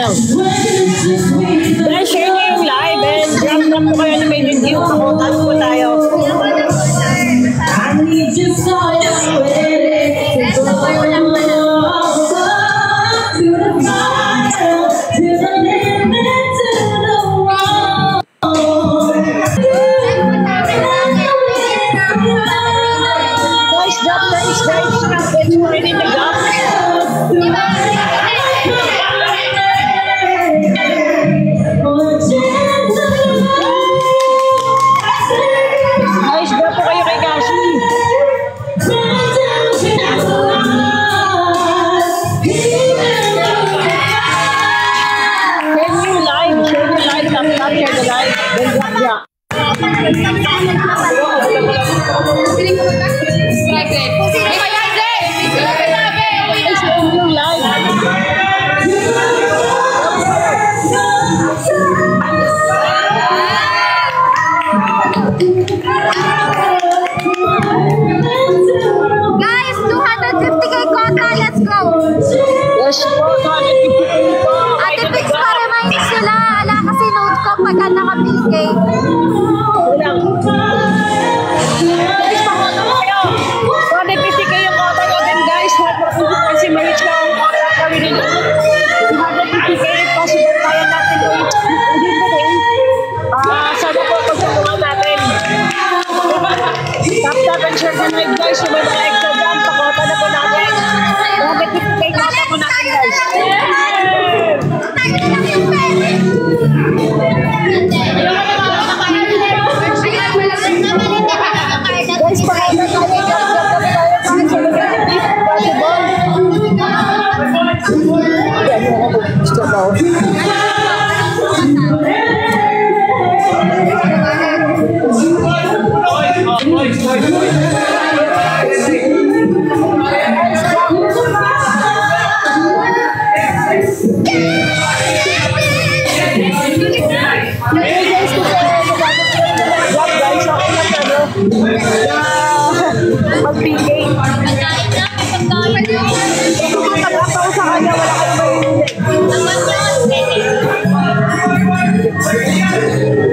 Guys, share nyo yung live and drop na po kayo ni May Video. Pakutan po tayo. I need you so just waiting to go to the fire, to the limit, to the wall. Guys, drop na is guys. It's ready to go. Guys, drop po kayo kay Gashi. Guys, 250k quota, let's go! Yes po, 250k po. Ate Pix, pa-remind sila. Ala kasi note ko pagka naka-PK. Guys, pakuha mo kayo. 250k yung quota natin guys. 150 si Marich ka ang quota kami nila. 250k possible kaya natin to reach. Hindi ba din? Sana po pagkakuha natin. Tap and share na live guys. Yung may mga extra dyan. Pakota na po natin. 250k quota po natin guys. Guys, pakota tayo. Mag-PK. Pagkakataw sa kanya, wala kayo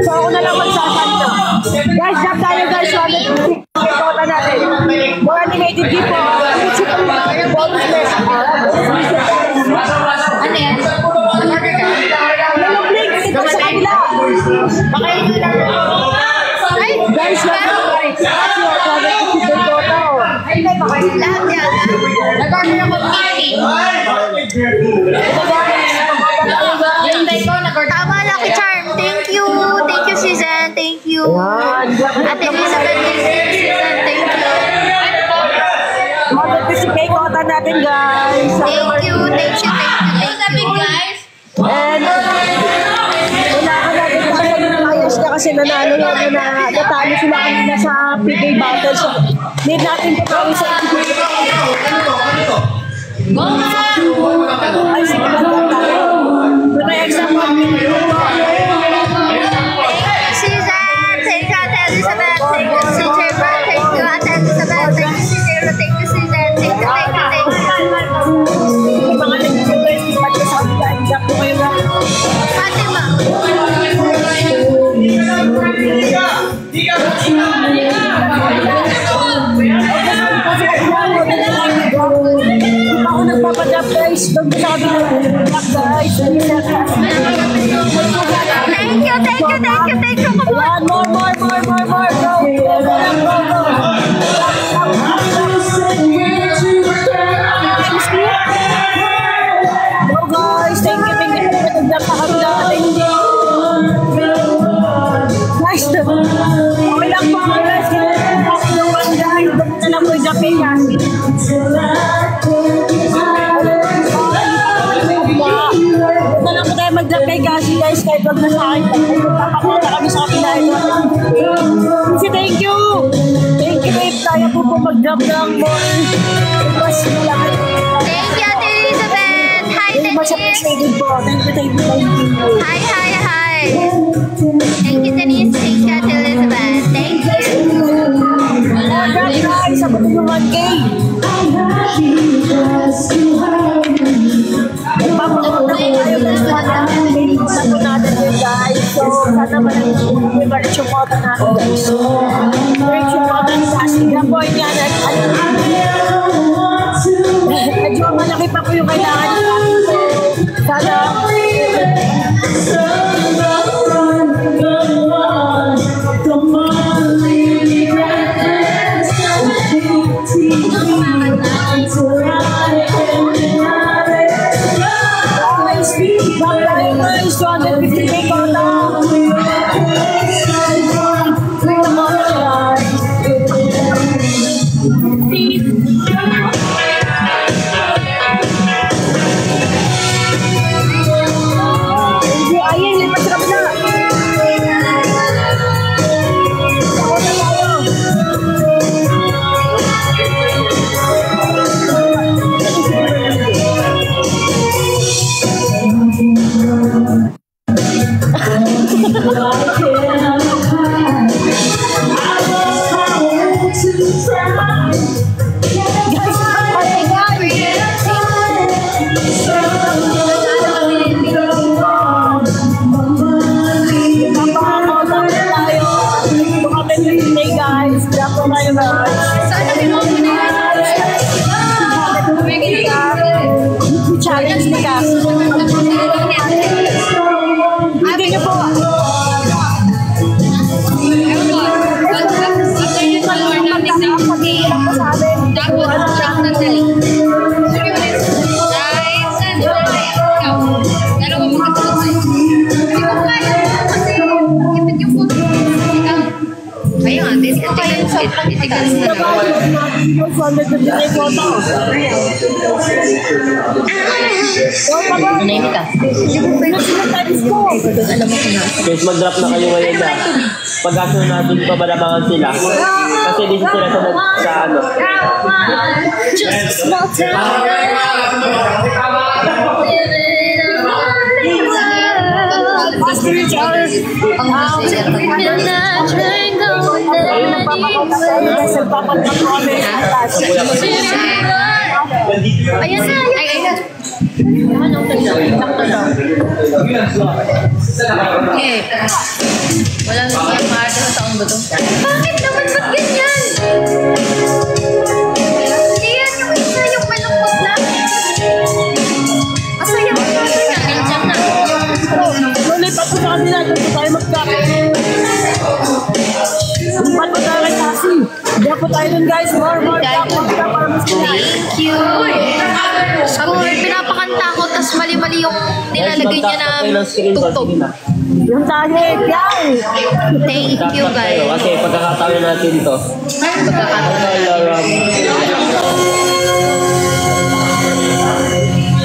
so ako na lang magsasanta. Guys, drop tayo guys. Kota natin. More animated gift po. Bonus list. Ano yan? Yung link. Ito sa kanila. Guys, lahat yan. Nag-order ako ng tama, Lucky Charm. Thank you. Thank you, Susan. Thank you. Ate Elizabeth, Susan. Thank you. Mag-participate kota natin, guys. Thank you. Thank you. Thank you, guys. And kailangan natin ayos na kasi nanalo naman na natalo sila kanina sa PK Battle. So, need natin ito kami sa ay, sige ba tayo? Ito na exam 1 minute. Susan, thank you, Ate Elizabeth. Thank you, CJ Bar. Thank you, Ate Elizabeth. Thank you, CJ Bar. Thank you, Susan. Thank you, thank you, thank you. Mga nag-guys, ipat ka sa akin. Idak po kayo na. Fatima. Ako nagpapadap guys. Doon ko sabi na guys. Thank you, thank you, thank you, thank you. More. Go. Go guys. Thank you. Nagdap pa kami natin. Guys, okay lang po guys. Doon na lang po yung dapin kasi. Doon na lang po tayo mag-drop kay Gashi guys. Kahit wag na sa akin. Papapunta kami sa kapila. Kasi thank you. Thank you babe. Kaya po mag-drop ng more. Mas malaki. Thank you, Ate Elizabeth. Hi, Much Denise. appreciated po. Thank you. Hi. Thank you, Denise. Thank you, Ate Elizabeth. Thank you. Guys, abot yung 1K. Papunta tayo guys. galit yung kota natin guys. Galit yung kota ni Cassie. Gaboy niya na medyo malaki pa po yung kailangan niya. Sana challenge ni Cass. Hindi niyo po. Guys, mag-drop na kayo ngayon na. Pag-aso natin pa balabangan sila. Kasi di sila sa ano. Just small town. Ayan na, ayan. Walang marka sa taong ba ito? Bakit naman? Ba't ganyan? Yan yung isa, yung malungkot lang. Masaya mo na ito na. Nandiyan na. Lulipat ko sa kanila. Doon po tayo magkakain. Lulipat ko tayo kay Cassie. Diyan po tayo dun guys. More. Thank you. Ako, pinapakanta ko, tas mali-mali yung nilalagay niya na tugtog. Yung tayo, yan. Thank you, guys. Kasi pagkakataon natin to.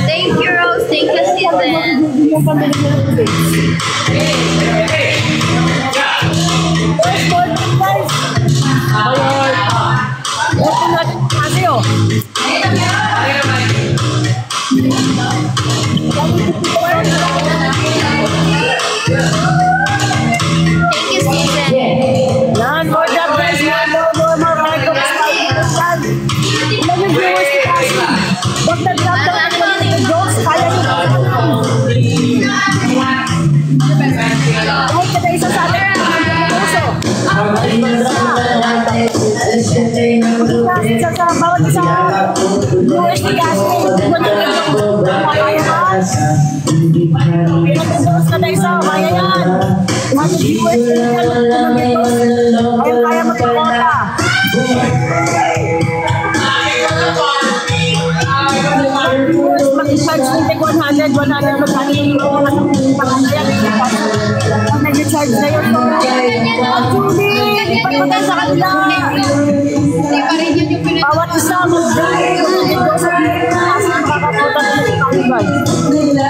Thank you, Rose. Thank you, Steven. Thank you, Steven. Yan, more job guys. More. Ilan yung viewers ni Cassie? Huwag nag-drop na natin yung jokes. Kaya nyo. Kahit kada isa sa atin. Puso. Sa bawat isa viewers ni Cassie. Huwag nyo kaya pinag-endorse na tayo sa kaya yan. Mga viewers ayun kaya mag-kota. Viewers mag-charge ng take 100 magkano yung mga pangasayan. Pag nag-charge na yun Julie, pagpunta sa kanila. Bawat isa mag-endorse sa kasi makakapunta sa kanila.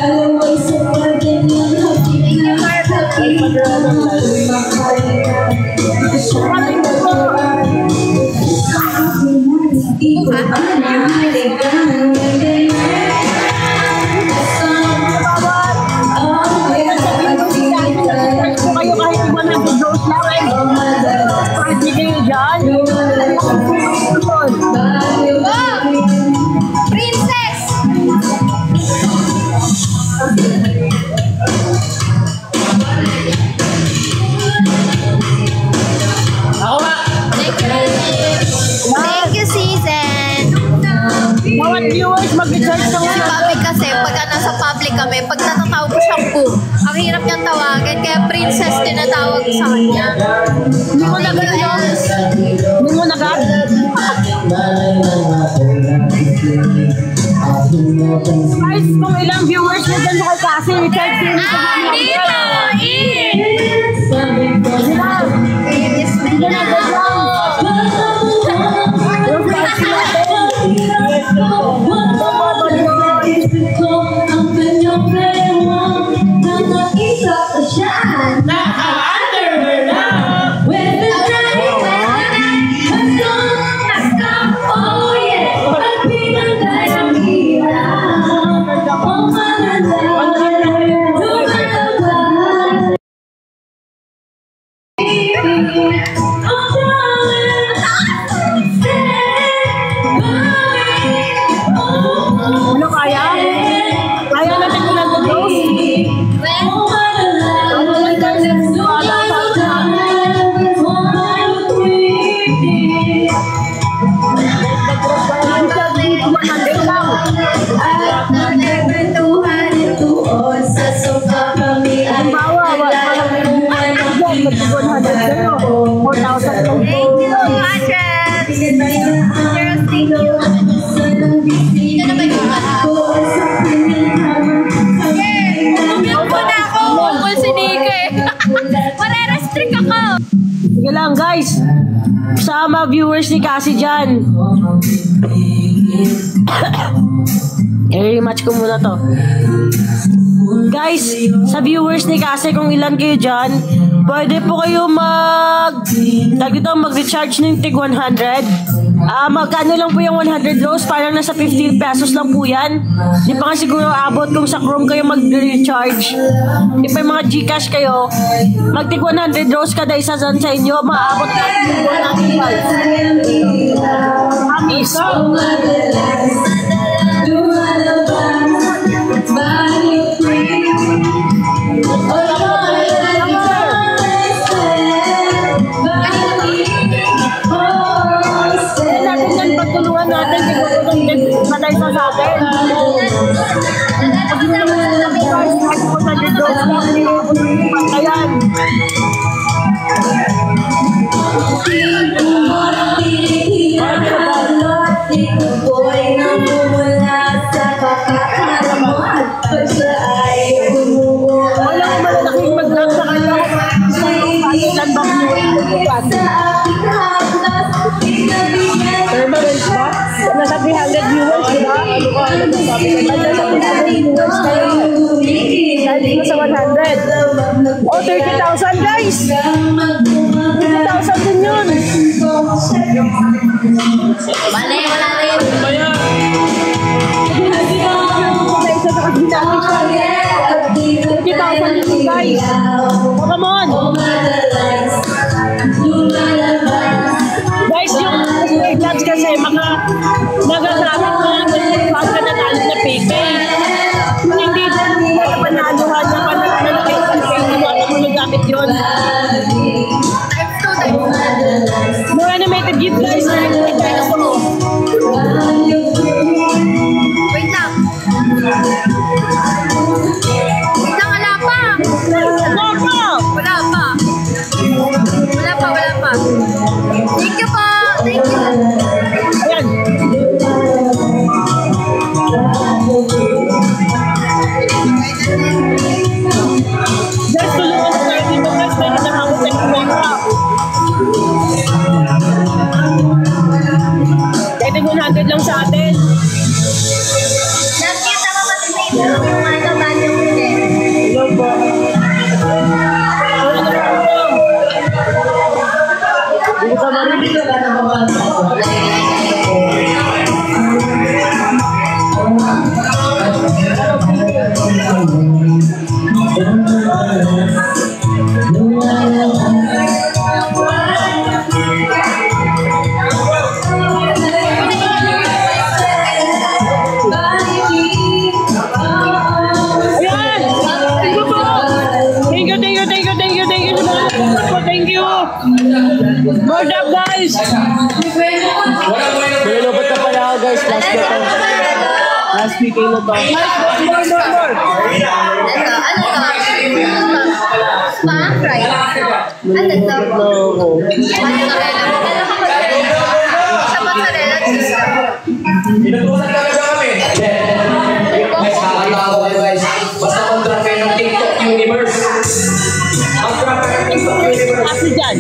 Ang hirap niyang tawagin, kaya princess tinatawag sa kanya. Hindi mo nagad yun. Hindi mo nagad. Guys, kung ilang viewers mo dyan kay Cassie, Richard, Dito! Ano kaya? Kaya natin kung nag-close? Sige lang guys, sa mga viewers ni Cassie dyan. I-rematch ko muna to. Guys, sa viewers ni Cassie, kung ilan kayo dyan, pwede po kayo mag-recharge ng tig 100. Magkano lang po yung 100 rose? Parang nasa 15 pesos lang po yan. Di pa nga siguro abot kung sa Chrome kayo mag-recharge. Di pa yung mga Gcash kayo, mag-tig 100 rose kada isa dyan sa inyo, maabot ka yung 195. Amis. Pagtulungan natin, siguro patay sa atin. Ayan. Walang malalaking mag-drop sa kanya. Ilan bang permanent ba? Nasa 300 viewers, di ba? Nasa 300 viewers kayo. Dahil dito sa 100. Oh, 30,000 guys! 30,000 din yun! Mali, wala rin. Isa sa kaginamit siya. 30,000 din yun guys! Oh, come on! Guys, yung chance kasi nagagamit mo lang yung pagka natalo na PK. Kung hindi din mo panaluhan na panagpapay sa PK, wala mo nagamit yun. No animated gift guys, nag-try ako. Wait lang. Wait lang, wala pa. Wala pa! Wala pa. Wala pa, wala pa. Thank you po. Thank you. Ayan. Guys, tulungan na tayo dito guys, dahil nakakot na yung mega. Kahit 100 lang sa atin. Nakita ko kasi may yung mga kaban yung hindi. Hello po. Hindi ka marinig na naman. Good up guys! Nilulubot na pala ako guys, last na to. Last weekend na to. Ito, ano to? Ano to? Oo. Mozzarella. Sa mozzarella cheese. Inutusan talaga kami. Guys, kakatawa kayo guys. Basta mag-drop kayo ng TikTok Universe. Mag-drop kayo ng TikTok Universe. Kasi dyan.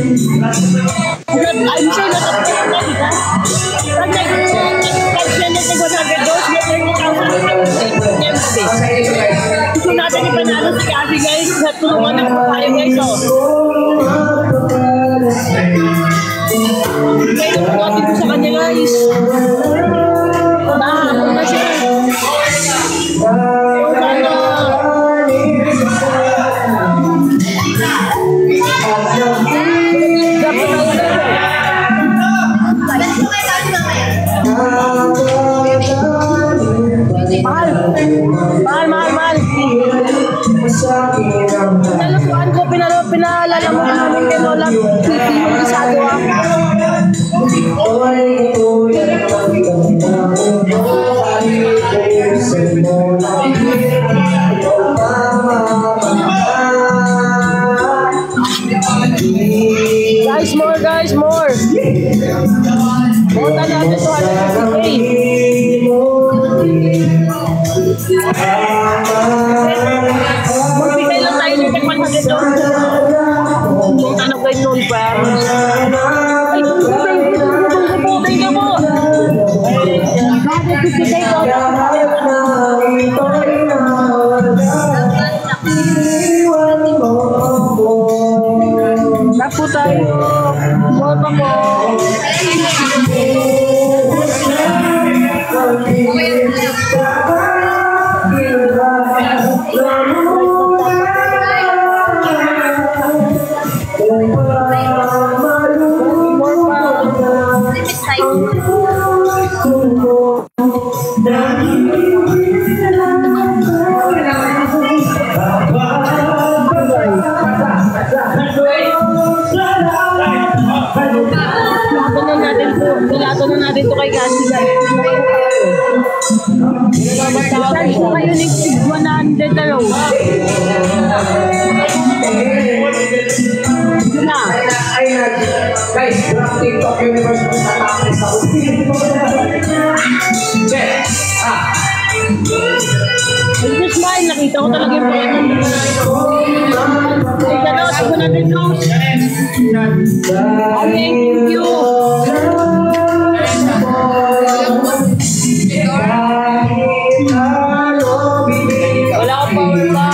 I'm sure natapos na, di ba? Pag nag-send natin 100 dose, may 30,000 gusto natin ipanalo si Cassie guys. Tulungan ng tayo guys, oh. Kaya nakuhatin ko sa kanya guys. Ako na siya. Mahal. Pinalala mo namin kay Lola. Pipi yung isado Guys, more. Bota natin to 150K. Magbigay lang tayo ng 100 doon. Ano kayo nun, pam? Ay, thank you po. Bakit 50K ko? Napo tayo. Bota mo. Nilato na natin to kay Cassie guys. Charge ko kayo ng 100 na row. Yun na. Guys, drop TikTok Universe mo sa tapos sa check. Just smile, nakita ko talaga yung pangyayon. Ay, gano'n, ako natin close. Okay, thank you. Wala akong power pa.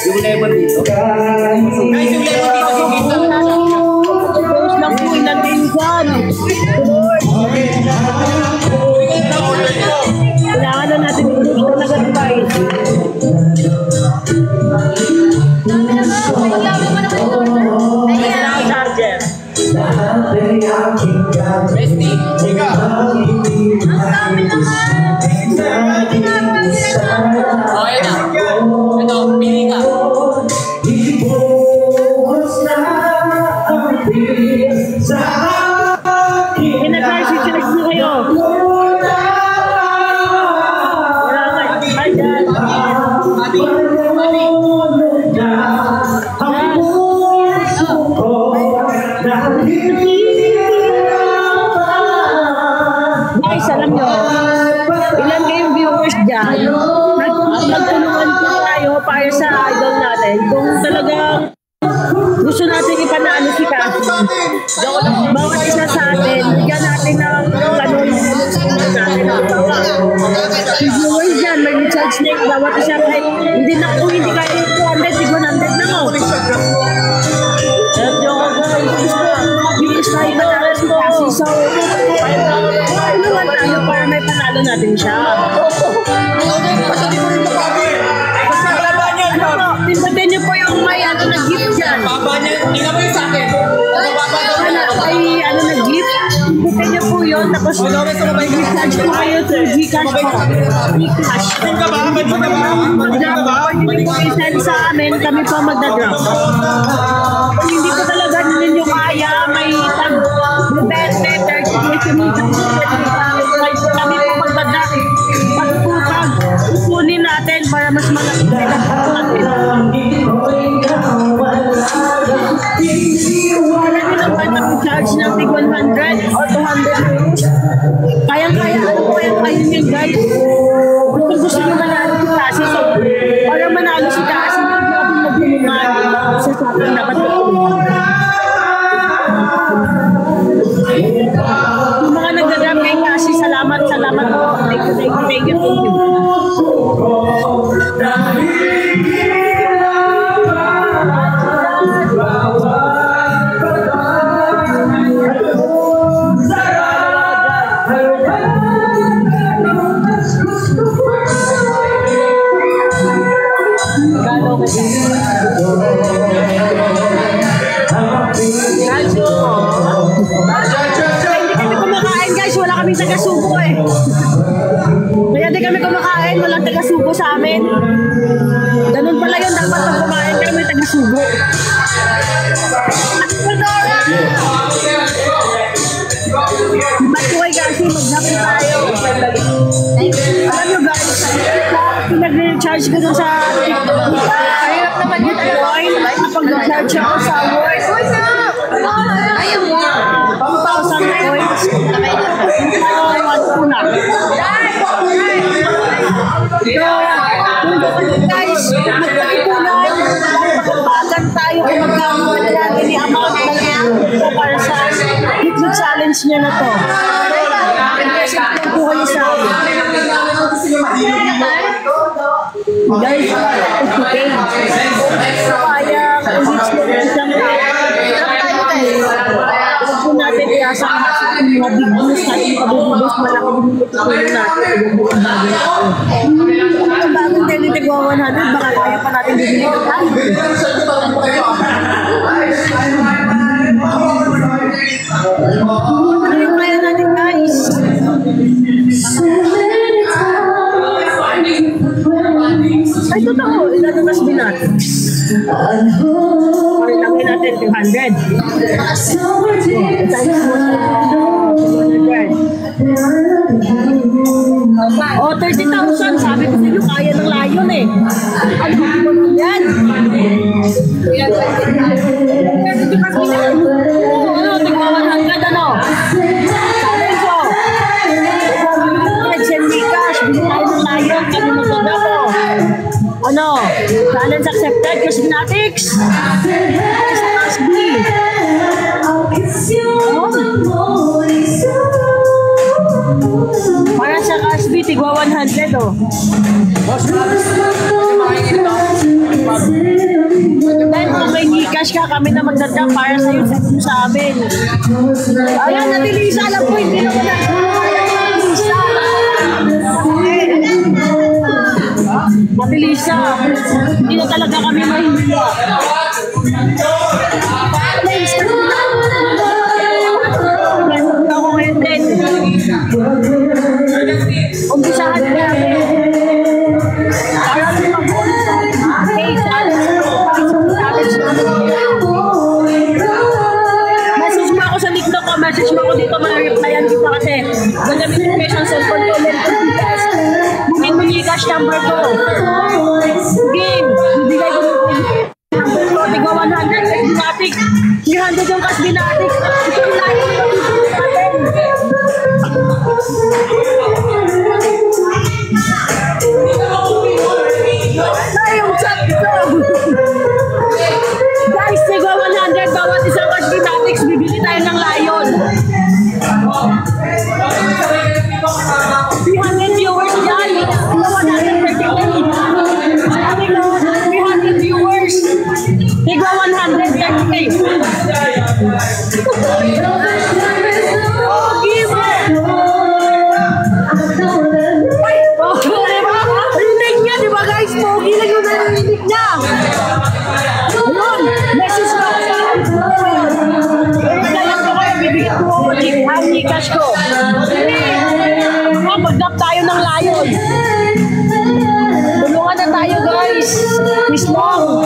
Yung lemon dito. Guys, yung lemon dito. Close lang po, ilan din dyan. Kailangan na natin i-close talaga ng bahay. Kailangan charger. Bestie, chika. Okay na. Ito, pili ka. Kinag-charge nyo kayo. Hi, dyan. Guys, alam nyo, ilan kayong viewers dyan? Magtulungan po tayo para sa idol natin. Kung talagang gusto natin ipanalo si Cassie, bawat isa sa atin, bigyan natin ng ganun natin. Si viewers dyan, mag-recharge na yung bawat isa kahit hindi na kung hindi kaya 200, 100 na mo. Alam nyo ko guys, mabilis tayo panalo si Cassie. So, tulungan tayo para may panalo natin siya. Pindutin niyo po yung may ano na gift dyan. Baba niya, tingnan mo yung sa akin. Ay ano na gift. Pindutin niyo po yun. Tapos i-charge po kayo to Gcash po. Gcash. Ba't ka ba? Ba't ka ba? Mag-drop po. Hindi po i-send sa amin. Kami po magda-drop. Kung hindi po talaga ninyo kaya, may tag 20, 30 days kami po magda-drop. Pagpupag, kukunin natin para mas malaki. guys. Kung gusto nyo manalo si Cassie, so, para manalo si Cassie, huwag natin magbulungan. Sa sobrang dapat magbulungan. Yung mga nagdadrop kay Cassie, salamat po. Thank you. Kaming taga-subo eh. Kaya di kami kumakain, walang taga-subo sa amin. Ganun pala yun, dapat pag kumain kami taga-subo. Ba't ko ay kasi mag-napi tayo? Alam nyo guys, pinag-recharge ko dun sa hirap naman yun. Kapag nag-charge ako sa work. Ayaw mo. 2,000 coins. Guys, magpakipunan. Magpagan tayo kung magkamuan natin ni amount na yan para sa YouTube challenge niya na to. Kasi buhay sa amin. Guys, kaya isang kung natin iasa ang mga big news natin pabibigos malaking tulong natin ang bagong Teletegwa 100 baka kaya pa natin bibigyan ano kaya natin guys ay totoo ilalabas din natin ilagay natin 200 oh 30,000 sabi ko sa inyo kaya ng layon eh ano yan ano tingwa 100 ano challenge ko send me cash bili tayo ng layon kami maganda ko ano challenge accepted cosmetics para sa Casby, tigwa 100 oh. Dahil kung may Gcash ka, kami na magdadang para sa'yo sa amin. Ayan, natilisa alam ko, hindi naman natilisa. Hindi na talaga kami mahihila. Ako ngayon din. Umpisahan namin. Para sa message mo ako sa link ko. Message mo ako dito. Malareplyan kita kasi gagamitin ko yung cellphone ko. Bumit mo yung cash number ko. Game. Bibigay ko number ko. Tigwa 100. Binatik. 300 yung cash binatik. Ito yung lahat yung natin. Ayong chat ko. Guys, tigwa 100 bawat isang cash binatics. Bibili tayo ng layon. 300 viewers dyan. 300 viewers. Tigwa 130k. Rinig niya, di ba guys? Pogi lang yung narinig niya. Ayun, message ko. Kaya ko kayo, bibigyan ko ang Gcash ko. Mag-drop tayo ng layon. Tulungan na tayo guys. Please long.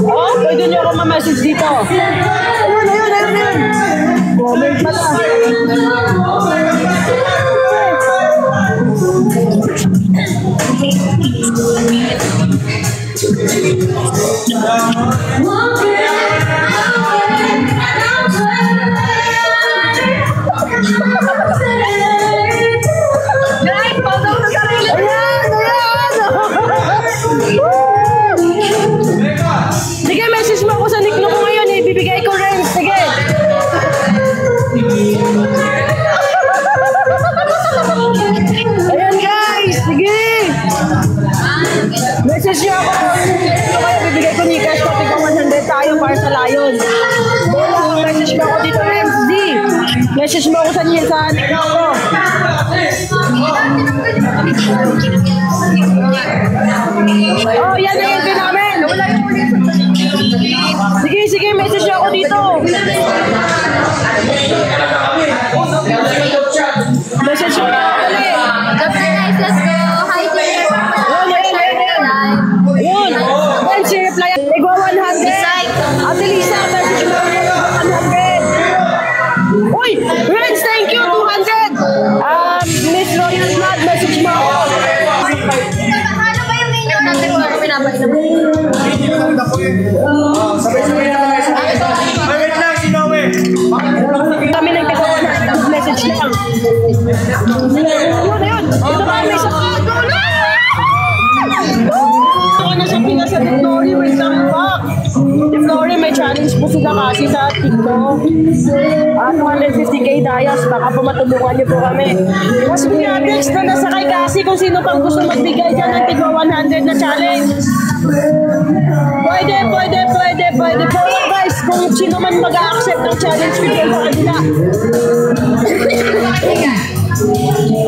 Oh, pwede nyo ako ma-message dito. Ayun. Comment pala. Message niyo ako. Ito kaya bibigay ko ni cash ko. Tignan 100 tayo para sa Lion. Message mo ako dito, MD. Message mo ako sa niya sa tignan ko. Oh, yan na yung namin. Wala yung ulit. Sige, sige, message niyo ako dito. Message niyo ako ulit. Guys, let's go. Hi, team. Yun. Then, si reply. Igwa 100. Ate Lisa, message mo ako 100. Uy, Renz, thank you, 200. Miss Royal Blood, message mo ako. Ano ba yung menu natin kung ano pinapainom? Kami nang tagawa na message lang. Yun. Ito ba, may sa ako na sa Pinas sa Victory, welcome back. Victory, may challenge po sila kasi sa TikTok. 250k dayas, baka po matulungan niyo po kami. Mas text na nasa kay kasi kung sino pang gusto magbigay dyan ng tigwa 100 na challenge. Pwede po guys, kung sino man mag-a-accept ng challenge video sa kanila.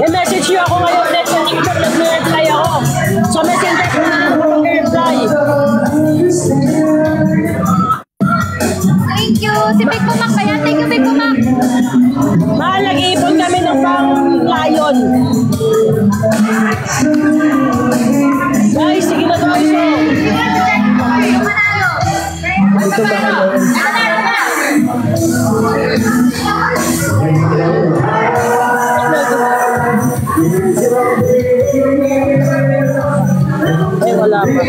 I-message niyo ako ngayon net sa TikTok, nag-reply ako. So messenger ko na ako mag-reply. Thank you. Si Big Pumak pa yan. Thank you, Big Pumak. Mahal, nag-iipon kami ng pang Lion. Guys, sige na guys. Yung manalo. Ito ba? Ay, wala pa.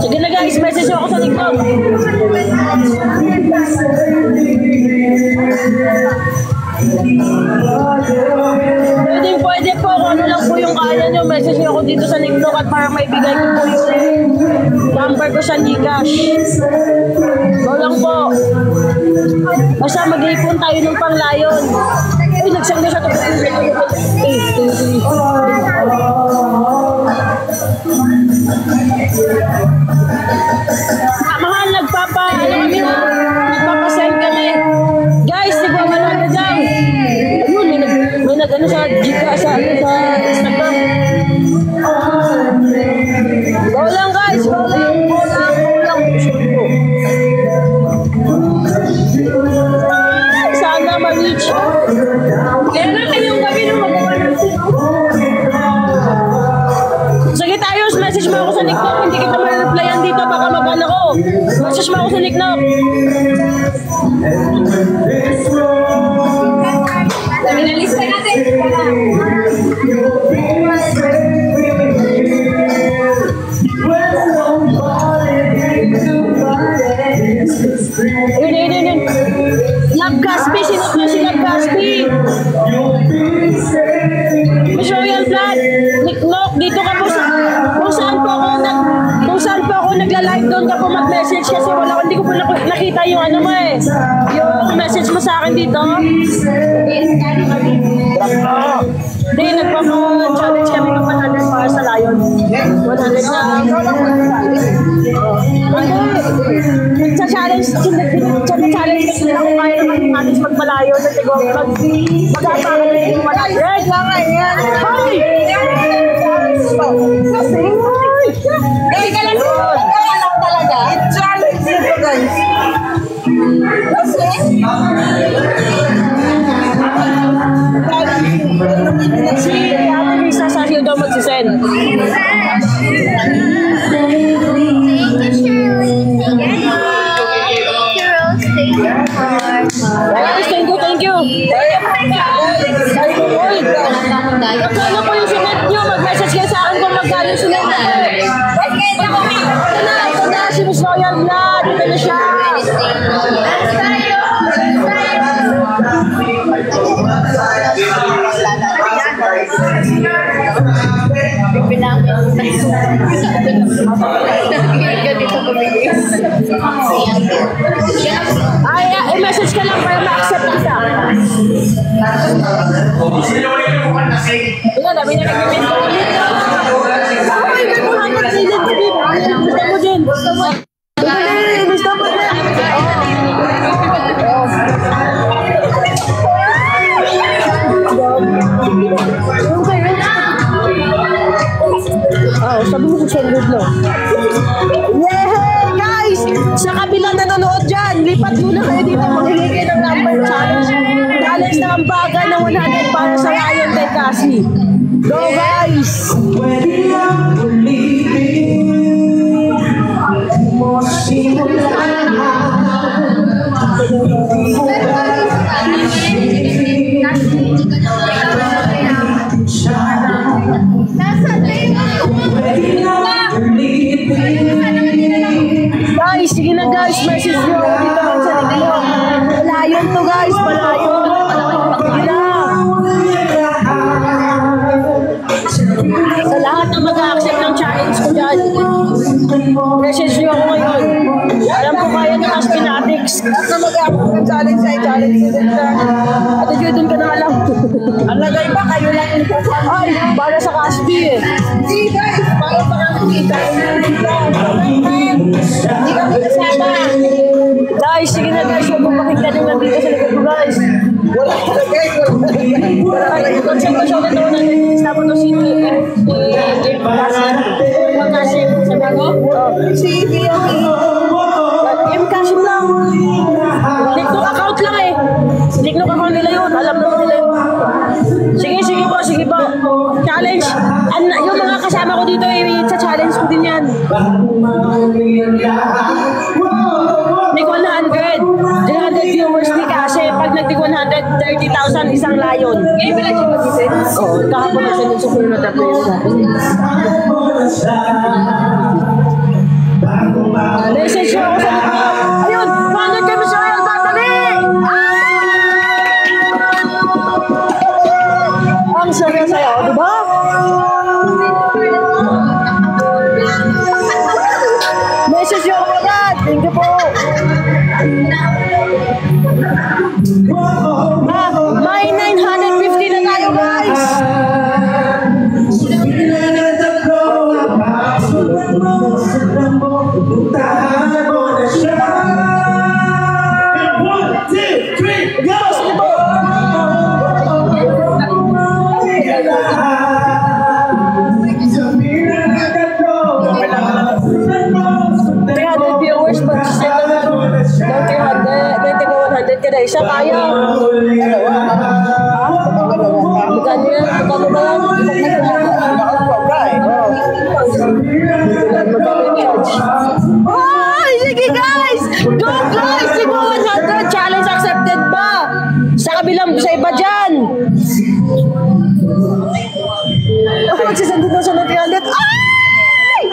Sige na guys, message ako sa TikTok. Pwede po kung ano lang po yung kaya nyo. Message nyo ako dito sa TikTok at para maibigay ko po yung number ko sa Gcash. Go lang po. Basta mag-iipon tayo ng pang Lion. Uy, nagsangga siya ito. Mahal, nagpapasend kami. Guys, nagwawala na dyan. Ayun, may nag-ano sa Gcash sa Instagram. Go lang guys, go lang. Sana ma-reach. Kaya na kayong gabi nung magawa ng sige tayo, message mo ako sa TikTok. Hindi kita ma-replyan dito, baka maban ako. Message mo ako sa TikTok. Nalista natin. Yun. Love Gaspi, sino po si Love Gaspi? Miss Royal Blood, Nick Nock, dito ka po sa kung saan po ako nagla-live doon ka po mag-message kasi hindi ko po nakita yung ano mo eh. Yung message mo sa akin dito. Hindi, nagpapa-challenge kami ng 100 para sa Lion. 100 na. Nagsa-challenge kasi ako kaya naman natin magpalayo na tigo. Mag-apakan na yung 100. Hoy! Kasi ka lang talaga. Challenge ito guys. Kasi? Si Ate Lisa sa Rio daw magsisend. Thank you, Shirley. Thank you. Rose, thank you. Thank you. Magkano po yung sinet nyo? Mag-message kayo sa akin kung magkano yung sinet. Ito na si Miss Royal Blood. Ito na siya. Ay, i-message ka lang para ma-accept kita. Ito, dami na nag-comment ko. sabi mo 600 lang. Yay! Guys! Sa kabilang nanonood dyan, lipat muna kayo dito. Magiging kayo ng number challenge. Challenge na ang baga ng 100 para sa Lion kay Cassie. Go guys! Guys, sige na guys, message nyo dito lang sa video. Malayon to guys, malayon. Sa lahat na mag-accept ng challenge ko dyan, message nyo ako ngayon. Alam ko kaya ng Aspinatics. Lahat na mag-accept ng challenge ay challenge ko din dyan. Ate Joy, dun ka na alam. Ang lagay ba, kayo lang yung ay, para sa Caspi eh. Hindi guys, para sa Caspi. Hindi kami kasama. Guys, sige na guys, huwag mong makikita nyo nandito sa likod ko guys. Wala ka na guys, wala ka na. Consent ko siya ulit ako natin. Stop ko si Magkasim. Sabi ko? Si Kasim lang. Tiktok account lang eh. Tiktok account nila yun. Alam naman nila yun. Sige po. Challenge. Yung mga kasama ko dito eh, sa challenge ko din yan. Nag 100 viewers ni kasi pag nagtig 130,000 isang Lion. Ngayon pala siya mag-isip? Oo, kahapon na siya dun sa puno na tatlo yun sa akin. Message nyo ako sa likod. Ayun! 100 kami sa Royal Battery! Ang saya sa'yo, diba? Message nyo ako agad! Thank you po! May 950 na tayo guys! Isa kaya. Magkano yan? Magkano ba yan? Oh, sige guys! Go guys! Sigo 100 challenge accepted ba? Sa kabilang sa iba dyan. Ako magsisandit na siya ng 300. Ay!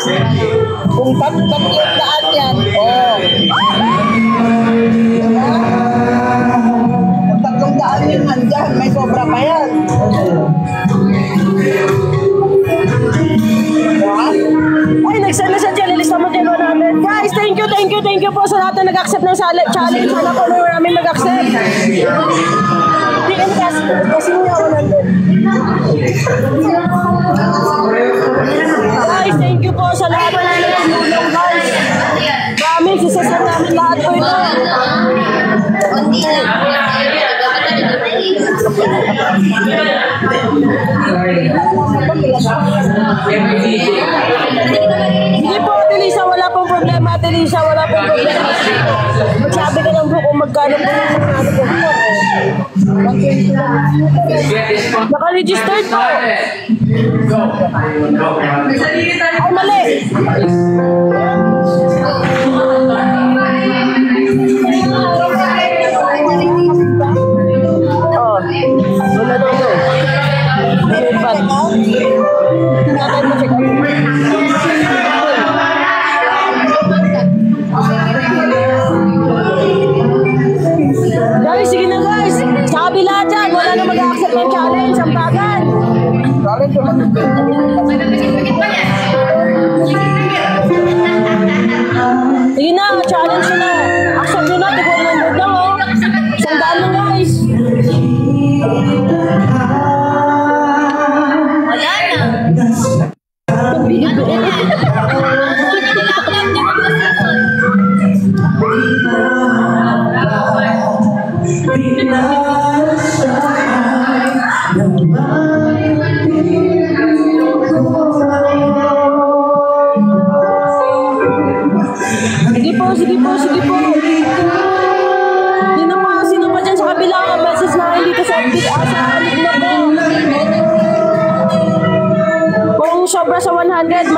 Kung tatlong daan yan. Oh. Tatlong daan yun nandyan. May sobra pa yan. Ay, nagsend na siya dyan. Lilista mo dyan 100. Guys, thank you po sa lahat na nag-accept ng challenge. Sana po na maraming mag-accept. Kasi niya 100. Guys, thank you po sa lahat na nag-accept guys. Promise, isasend namin lahat po ito. Hindi po, Ate Lisa, wala pong problema. Ate Lisa, wala pong problema. Magsabi ka lang po kung magkano po yung naka-registered po. Ay, mali. Wala na ito. Guys, sige na guys. Sa kabila dyan, wala na mag-accept ng challenge. Ang bagal. Sige na, challenge na. Accept nyo na, tigol ng board lang oh. Sandaan na guys. Wala na.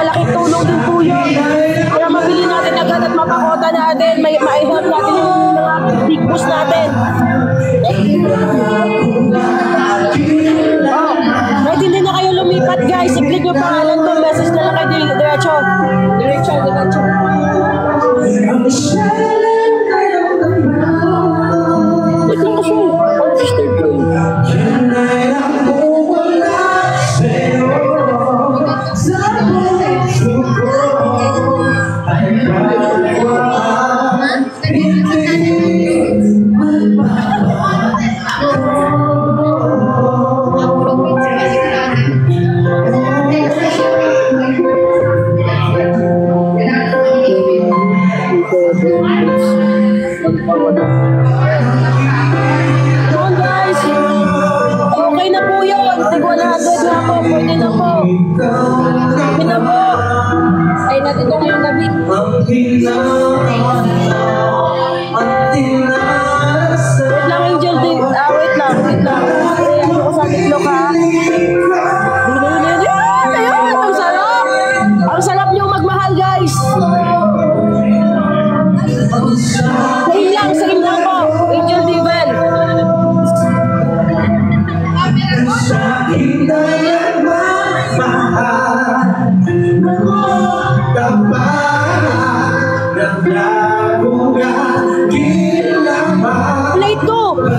malaking tulong din po yun. Kaya mabili natin agad at mapakota natin, ma-help natin yung mga big boss natin. Kahit hindi na kayo lumipat guys, i-click yung pangalan ko, message na lang kayo diretso. Diretso. Ito kasi, ang sister ko. Come guys, okay na po yun. Tig 100 na po, pwede na po. Pwede na po. Ay natin ito ngayong gabi. Wait lang Angel, wait lang. Ayan ako sa tiklok ha. Ayun, ang sarap. Ang sarap niyong magmahal guys. Same lang po. Angel Devil.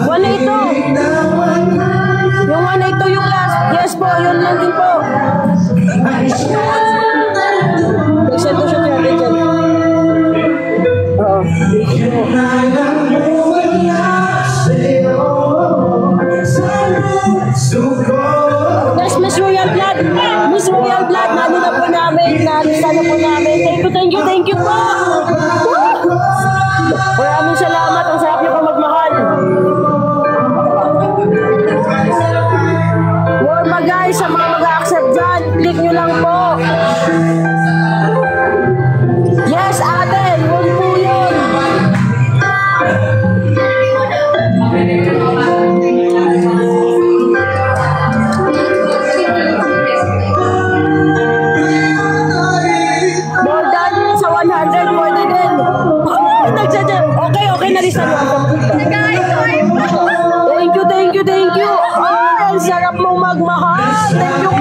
Wala ito. Yung 182 yung last. Yes po, yun lang din po. Except to siya dyan. Oo. There's Miss Royal Blood. Miss Royal Blood, nalo na po namin. Nalisa na po namin. Thank you po. Maraming salamat. Ang sarap niyo po magmahal. Warma guys, sa mga mag-accept dyan, click nyo lang po. Yes, ate, yun po yun. More than sa 100, pwede din. Okay, nalisa nyo. Thank you. Oh, ang sarap mong magmahal. Thank you po.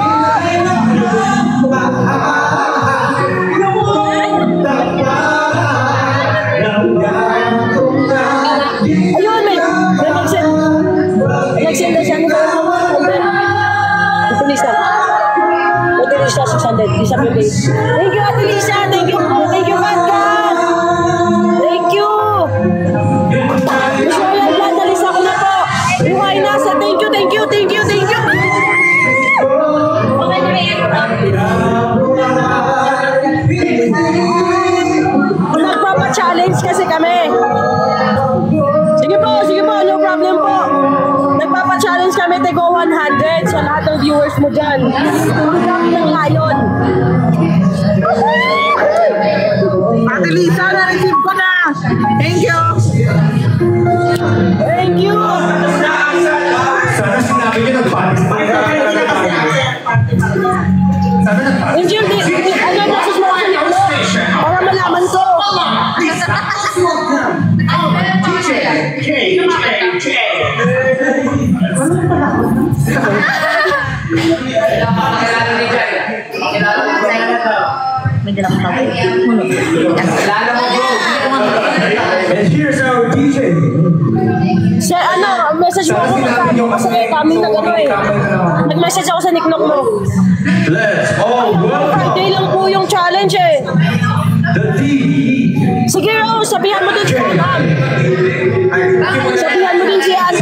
Ayun, may mag-send. Nag-send na siya. Ito Lisa, 600. Lisa po din. Thank you, Ate Lisa. Thank you po. Thank you, Batman. Thank you. Miss Royal Blood, nalisa ko na po. Buhay nasa. Thank you. Nagpapa-challenge kasi kami. Sige po, no problem po. Nagpapa-challenge kami, Tego 100 sa lahat ng viewers mo dyan. Hanggang ng ngayon. Ate Lisa, na-receive ko na. Thank you. Angel, ano message mo kasi ako? Para malaman ko. And here's our DJ. Sir, message mo ako kasi kami nag-message ako sa nicknock mo. Let's all welcome Friday lang po yung challenge eh. the DE. Sige Rose, sabihan mo din si Ann. Sabihan mo din si Ann.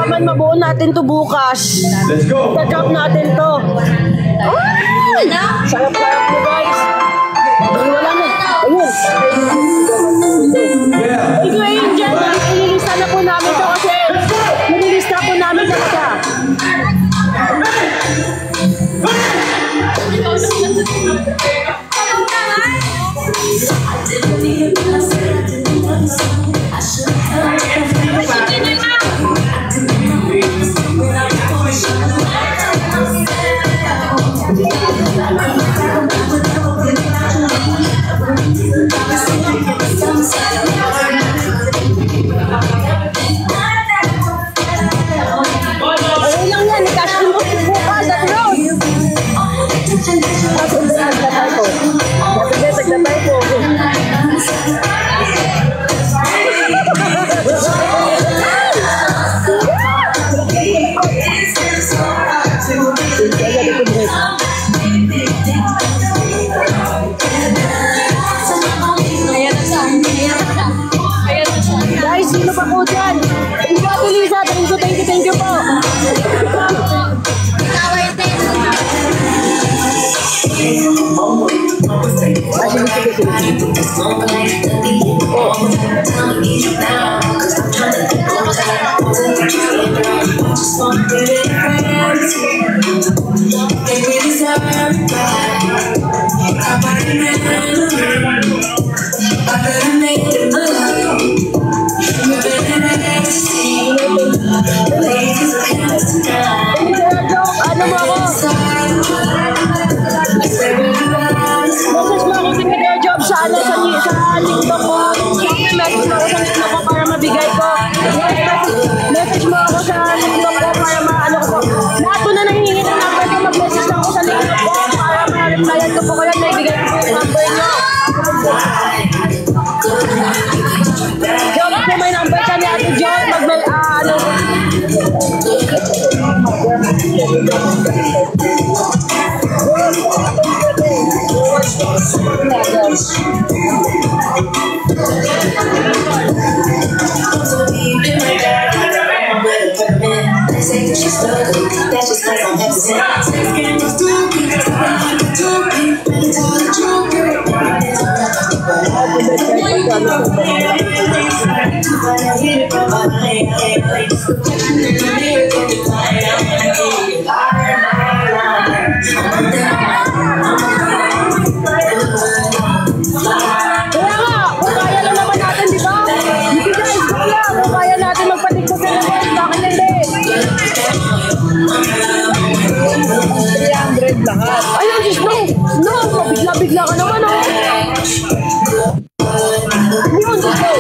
Para mabuo natin to bukas. Let's go. Sa-drop natin to. Sarap-sarap mo guys. Wala na. Ayun. Yeah. Thank you Angel. Ililista na po namin to kasi nililista po namin talaga. Ano mo ako? Message mo ako si Video Job sa ano, sa TikTok ko. Message mo ako sa TikTok ko para mabigay ko. Message mo ako sa TikTok ko para maano ko. Lahat po na nangihingi ng number ko, mag-message lang ako sa TikTok ko para ma-replyan ko po kayo na ibigay ko po yung number nyo. Job, kung may number ka ni Ate Joy, ano. Ayun, Diyos mo! No! Bigla-bigla ka naman, oh! Yun, Diyos mo!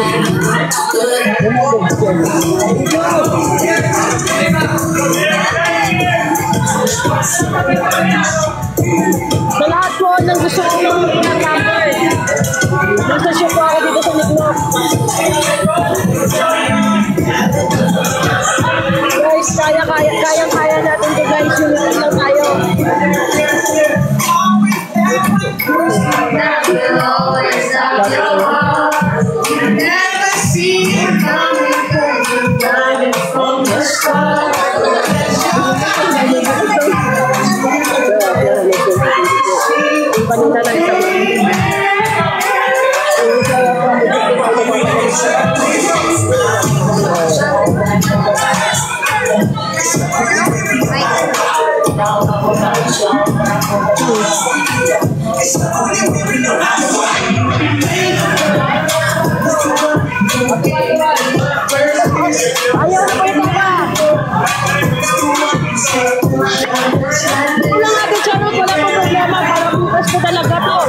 Sa lahat po ng gusto ko ng number. Nasa show po ako dito sa Niklop. Guys, kaya natin ito, guys. Unit lang tayo. Never see it coming, driving from the start. Ayaw na kayo ba? Wala natin charot, wala pong problema. Parang bukas ko talaga to.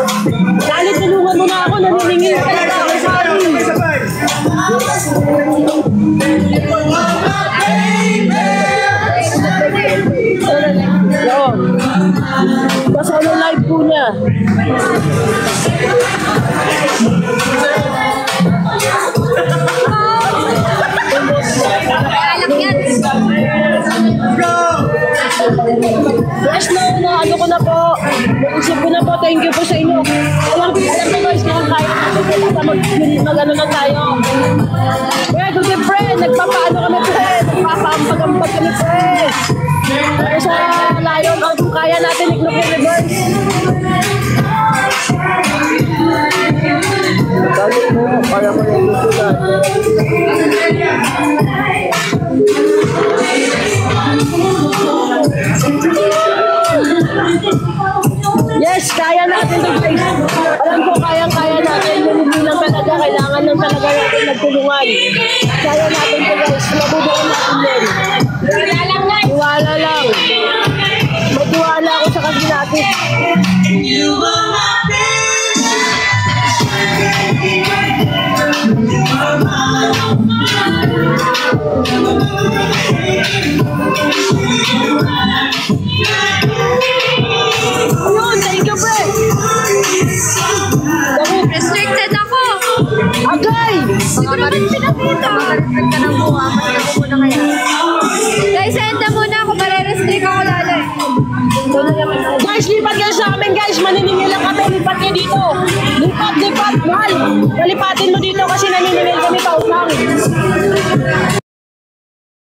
Dahil tulungan mo na ako, naniningil talaga ako sa akin. Yun. Basta ano live po niya. Guys, ano ko na po. Naisip ko na po. Thank you po sa inyo. Alam ko guys, kung kaya mag-ano na tayo. Kaya good friend, nagpapaano kami friend. Nagpapaambag-ambag kami friend. Kaya sa layon, kung kaya natin Niklop Universe. Bakit mo? Kaya mo yung gusto Yes, kaya natin ito guys. Alam ko kaya natin. Hindi lang talaga. Kailangan lang talaga natin nagtulungan. Kaya natin ito guys. Mabubuan natin yun. Tiwala lang. Magtiwala ako sa kasi natin. Ayun, thank you, friend. Restricted ako. Agay! Hindi ko naman pinakita. Makarestrict ka ng buha. Mati ako muna kaya. Guys, send na muna ako. Mare-restrict ako lalo eh. Guys, lipat kayo sa amin guys. Maniningil lang kami. Lipat kayo dito. Lipat. Mahal. Nalipatin mo dito kasi naniningil kami pautang.